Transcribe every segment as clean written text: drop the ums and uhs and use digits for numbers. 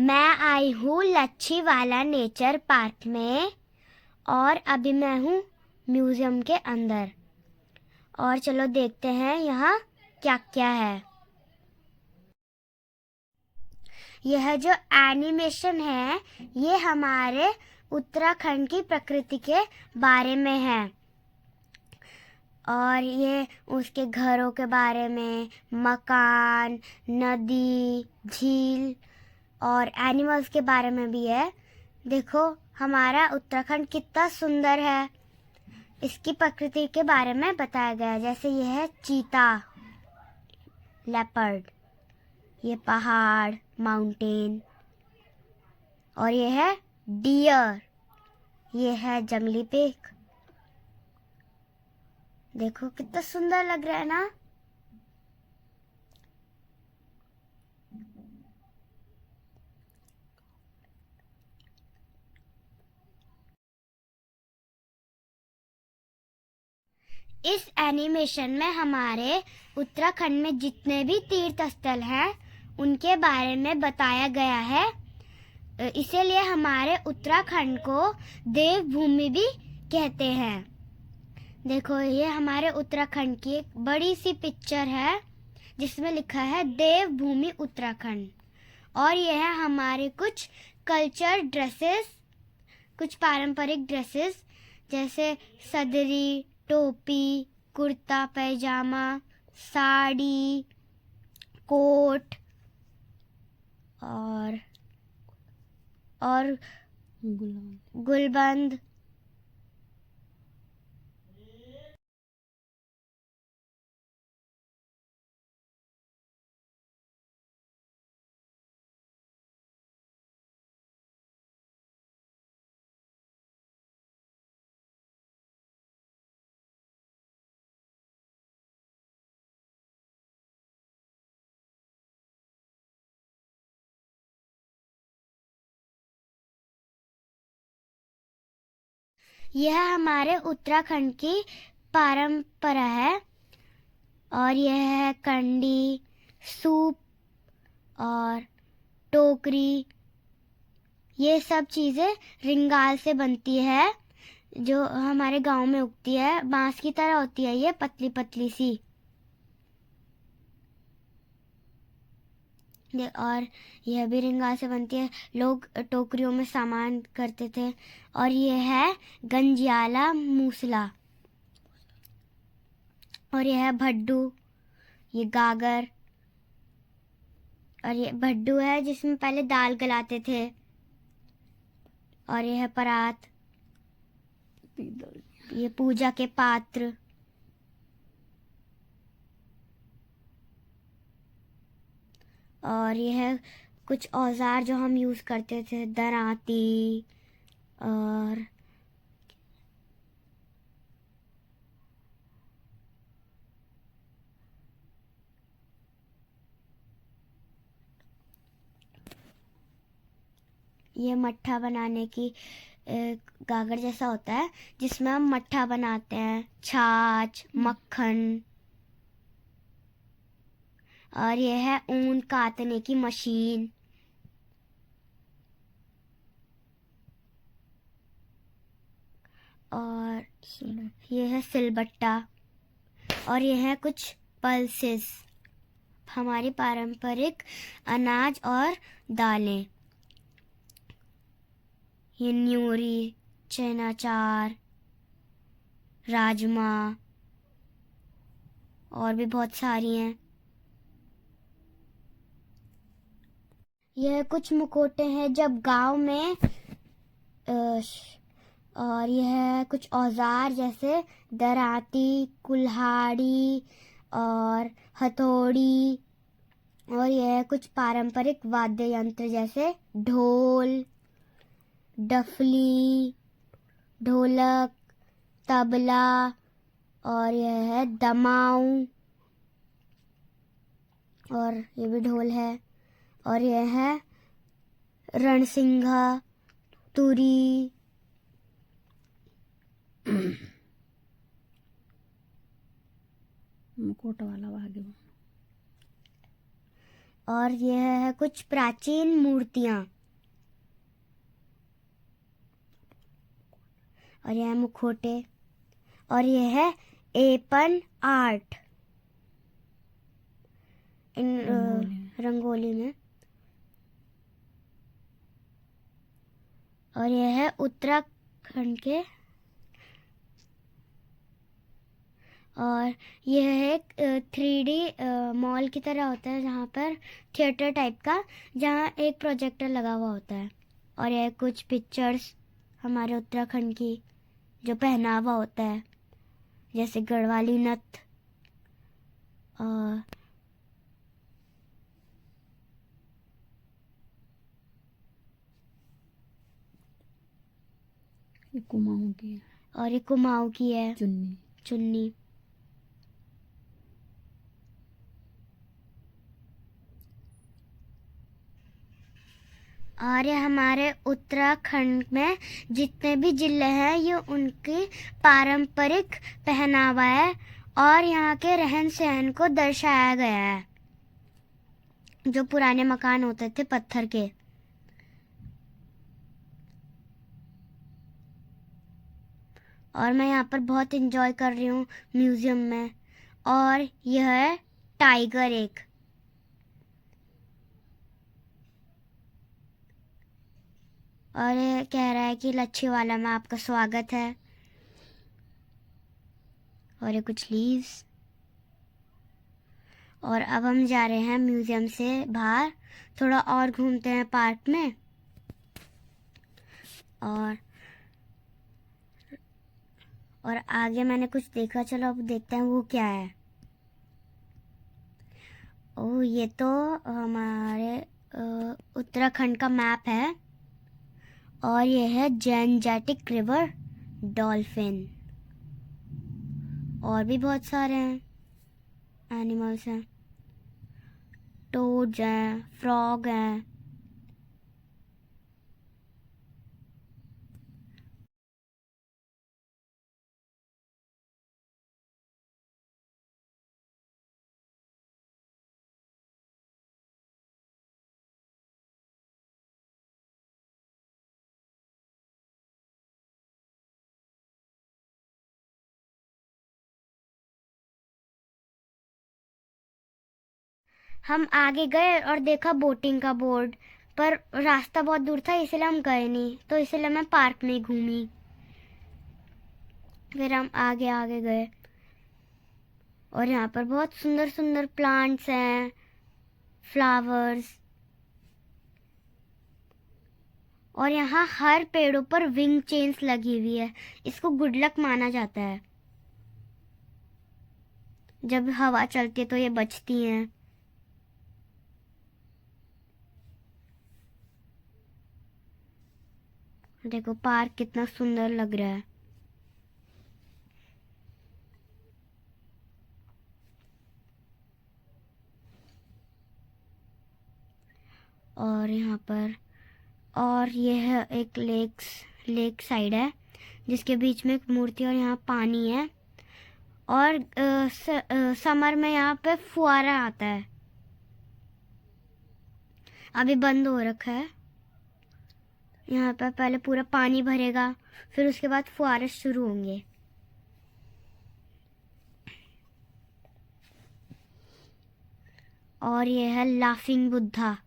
मैं आई हूँ Lachhiwala nature park में और अभी मैं हूँ म्यूजियम के अंदर। और चलो देखते हैं यहाँ क्या क्या है। यह जो एनिमेशन है ये हमारे उत्तराखंड की प्रकृति के बारे में है और ये उसके घरों के बारे में, मकान, नदी, झील और एनिमल्स के बारे में भी है। देखो हमारा उत्तराखंड कितना सुंदर है। इसकी प्रकृति के बारे में बताया गया है, जैसे ये है चीता, लेपर्ड, ये पहाड़, माउंटेन, और ये है डियर, ये है जंगली पिग। देखो कितना सुंदर लग रहा है ना। इस एनिमेशन में हमारे उत्तराखंड में जितने भी तीर्थ स्थल हैं उनके बारे में बताया गया है। इसीलिए हमारे उत्तराखंड को देवभूमि भी कहते हैं। देखो ये हमारे उत्तराखंड की एक बड़ी सी पिक्चर है जिसमें लिखा है देवभूमि उत्तराखंड। और यह है हमारे कुछ कल्चर ड्रेसेस, कुछ पारंपरिक ड्रेसेस जैसे सदरी, टोपी, कुर्ता पैजामा, साड़ी, कोट और गुलबंद। यह हमारे उत्तराखंड की परंपरा है और यह है कंडी, सूप और टोकरी। ये सब चीज़ें रिंगाल से बनती है जो हमारे गांव में उगती है। बांस की तरह होती है, ये पतली पतली सी। और यह भी रिंगाल से बनती है। लोग टोकरियों में सामान करते थे। और ये है गंजियाला मूसला, और यह है भड्डू, ये गागर, और ये भड्डू है जिसमें पहले दाल गलाते थे। और यह है परात, ये पूजा के पात्र। और यह कुछ औजार जो हम यूज करते थे, दराती और ये मट्ठा बनाने की गागर जैसा होता है जिसमें हम मट्ठा बनाते हैं, छाछ, मक्खन। और यह है ऊन काटने की मशीन। और यह है सिलबट्टा। और यह है कुछ पल्सेस, हमारी पारंपरिक अनाज और दालें। ये न्यूरी, चना चार, राजमा और भी बहुत सारी हैं। यह कुछ मुखौटे हैं जब गांव में और यह कुछ औजार जैसे दराती, कुल्हाड़ी और हथौड़ी। और यह कुछ पारंपरिक वाद्य यंत्र जैसे ढोल, डफली, ढोलक, तबला, और यह है दमाऊ, और ये भी ढोल है। और यह है रणसिंघा, तुरी, मुकुट वाला भाग्य। और यह है कुछ प्राचीन मूर्तियां। और यह है मुखोटे, और यह है एपन आर्ट इन रंगोली में, और यह है उत्तराखंड के, और यह एक 3D मॉल की तरह होता है जहाँ पर थिएटर टाइप का, जहाँ एक प्रोजेक्टर लगा हुआ होता है। और यह कुछ पिक्चर्स हमारे उत्तराखंड की जो पहनावा होता है, जैसे गढ़वाली नथ, और ये कुमाऊं की है, और ये कुमाऊं की है चुन्नी। और ये हमारे उत्तराखंड में जितने भी जिले हैं ये उनकी पारंपरिक पहनावा है, और यहाँ के रहन सहन को दर्शाया गया है, जो पुराने मकान होते थे पत्थर के। और मैं यहाँ पर बहुत एंजॉय कर रही हूँ म्यूजियम में। और यह है टाइगर एक, और ये कह रहा है कि लच्छीवाला में आपका स्वागत है। और ये कुछ लीव्स। और अब हम जा रहे हैं म्यूजियम से बाहर, थोड़ा और घूमते हैं पार्क में। और आगे मैंने कुछ देखा, चलो अब देखते हैं वो क्या है। ओह, ये तो हमारे उत्तराखंड का मैप है, और ये है जनजाटिक रिवर डॉल्फिन। और भी बहुत सारे हैं एनिमल्स हैं, टोड्स हैं, फ्रॉग हैं। हम आगे गए और देखा बोटिंग का बोर्ड, पर रास्ता बहुत दूर था इसलिए हम गए नहीं, तो इसलिए मैं पार्क नहीं घूमी। फिर हम आगे आगे गए, और यहाँ पर बहुत सुंदर सुंदर प्लांट्स हैं, फ्लावर्स। और यहाँ हर पेड़ों पर विंग चेन्स लगी हुई है, इसको गुड लक माना जाता है। जब हवा चलती है तो ये बचती हैं। देखो पार्क कितना सुंदर लग रहा है। और यहाँ पर, और यह एक लेक साइड है जिसके बीच में एक मूर्ति, और यहाँ पानी है। और समर में यहाँ पे फुहारा आता है, अभी बंद हो रखा है। यहाँ पर पहले पूरा पानी भरेगा, फिर उसके बाद फुहारे शुरू होंगे। और ये है लाफिंग बुद्धा,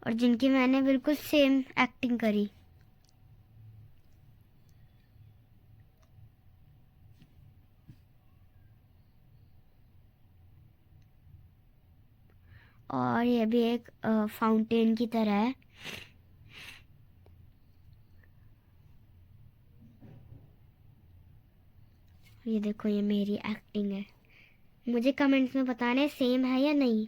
और जिनकी मैंने बिल्कुल सेम एक्टिंग करी। और ये भी एक फाउंटेन की तरह है। ये देखो, ये मेरी एक्टिंग है। मुझे कमेंट्स में बताना है सेम है या नहीं।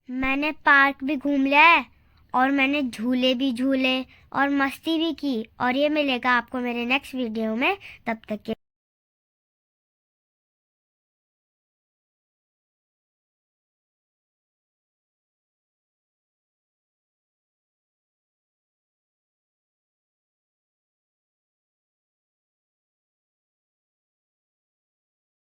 मैंने पार्क भी घूम लिया है, और मैंने झूले भी झूले और मस्ती भी की, और ये मिलेगा आपको मेरे नेक्स्ट वीडियो में। तब तक के